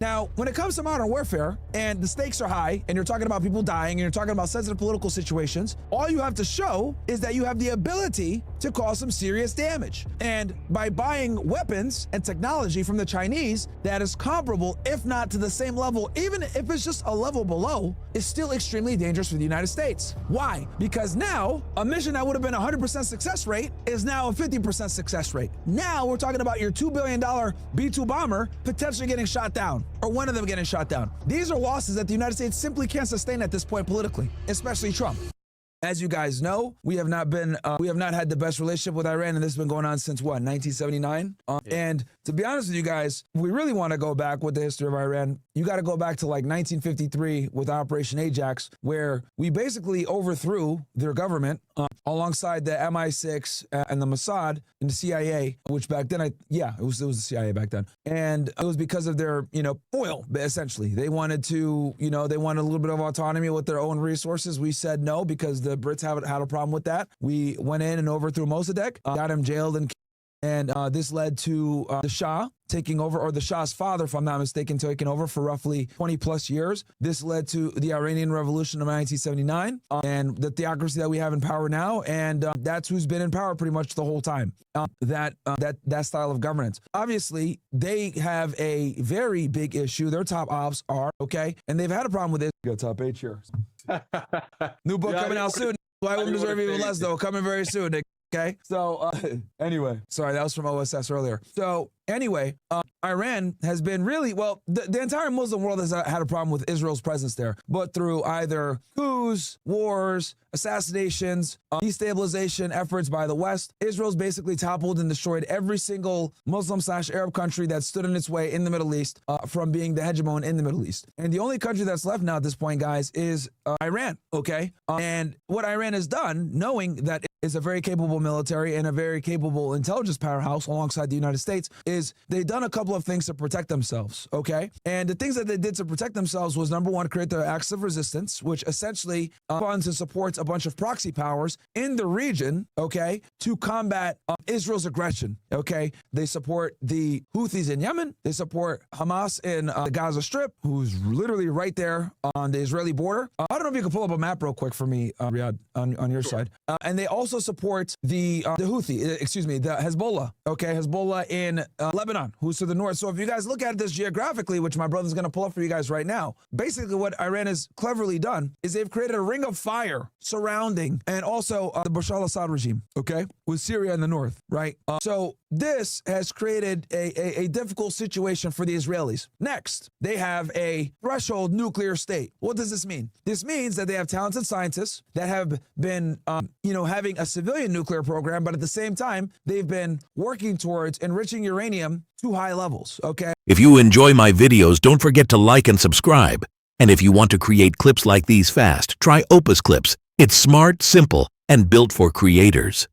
Now, when it comes to modern warfare and the stakes are high and you're talking about people dying and you're talking about sensitive political situations, all you have to show is that you have the ability to cause some serious damage. And by buying weapons and technology from the Chinese that is comparable, if not to the same level, even if it's just a level below, is still extremely dangerous for the United States. Why? Because now a mission that would have been 100% success rate is now a 50% success rate. Now we're talking about your $2 billion B-2 bomber potentially getting shot down, or one of them getting shot down. These are losses that the United States simply can't sustain at this point politically, especially Trump. As you guys know, we have not had the best relationship with Iran, and this has been going on since what, 1979? And to be honest with you guys, if we really want to go back with the history of Iran, you got to go back to like 1953 with Operation Ajax, where we basically overthrew their government alongside the MI6 and the Mossad and the CIA, which back then, it was the CIA back then. And it was because of their, oil, essentially. They wanted to, they wanted a little bit of autonomy with their own resources. We said no, because the Brits haven't had a problem with that. We went in and overthrew Mossadegh, got him jailed, and this led to the Shah taking over, or the Shah's father, if I'm not mistaken, taking over for roughly 20 plus years. This led to the Iranian Revolution of 1979 and the theocracy that we have in power now. And that's who's been in power pretty much the whole time, that style of governance. Obviously, they have a very big issue. Their top ops are, and they've had a problem with it. Got top 8 here. New book coming out soon. Why Women Deserve Even Less, though, coming very soon. Okay, so anyway, sorry, that was from OSS earlier. So anyway, Iran has been really, the entire Muslim world has had a problem with Israel's presence there, but through either coups, wars, assassinations, destabilization efforts by the West, Israel's basically toppled and destroyed every single Muslim/Arab country that stood in its way in the Middle East from being the hegemon in the Middle East. And the only country that's left now at this point, guys, is Iran, and what Iran has done, knowing that is a very capable military and a very capable intelligence powerhouse alongside the United States, is they've done a couple of things to protect themselves, And the things that they did to protect themselves was, number one, create the Axis of Resistance, which essentially funds and supports a bunch of proxy powers in the region, to combat Israel's aggression, They support the Houthis in Yemen. They support Hamas in the Gaza Strip, who's literally right there on the Israeli border. I don't know if you can pull up a map real quick for me, Riyadh, on your side. And they also support the Hezbollah, Hezbollah in Lebanon, who's to the north. So if you guys look at this geographically, which my brother's going to pull up for you guys right now, basically what Iran has cleverly done is they've created a ring of fire surrounding, and also the Bashar al-Assad regime, with Syria in the north, right? So this has created a difficult situation for the Israelis. Next, they have a threshold nuclear state. What does this mean? This means that they have talented scientists that have been, having a civilian nuclear program, but at the same time, they've been working towards enriching uranium to high levels, If you enjoy my videos, don't forget to like and subscribe. And if you want to create clips like these fast, try Opus Clips. It's smart, simple, and built for creators.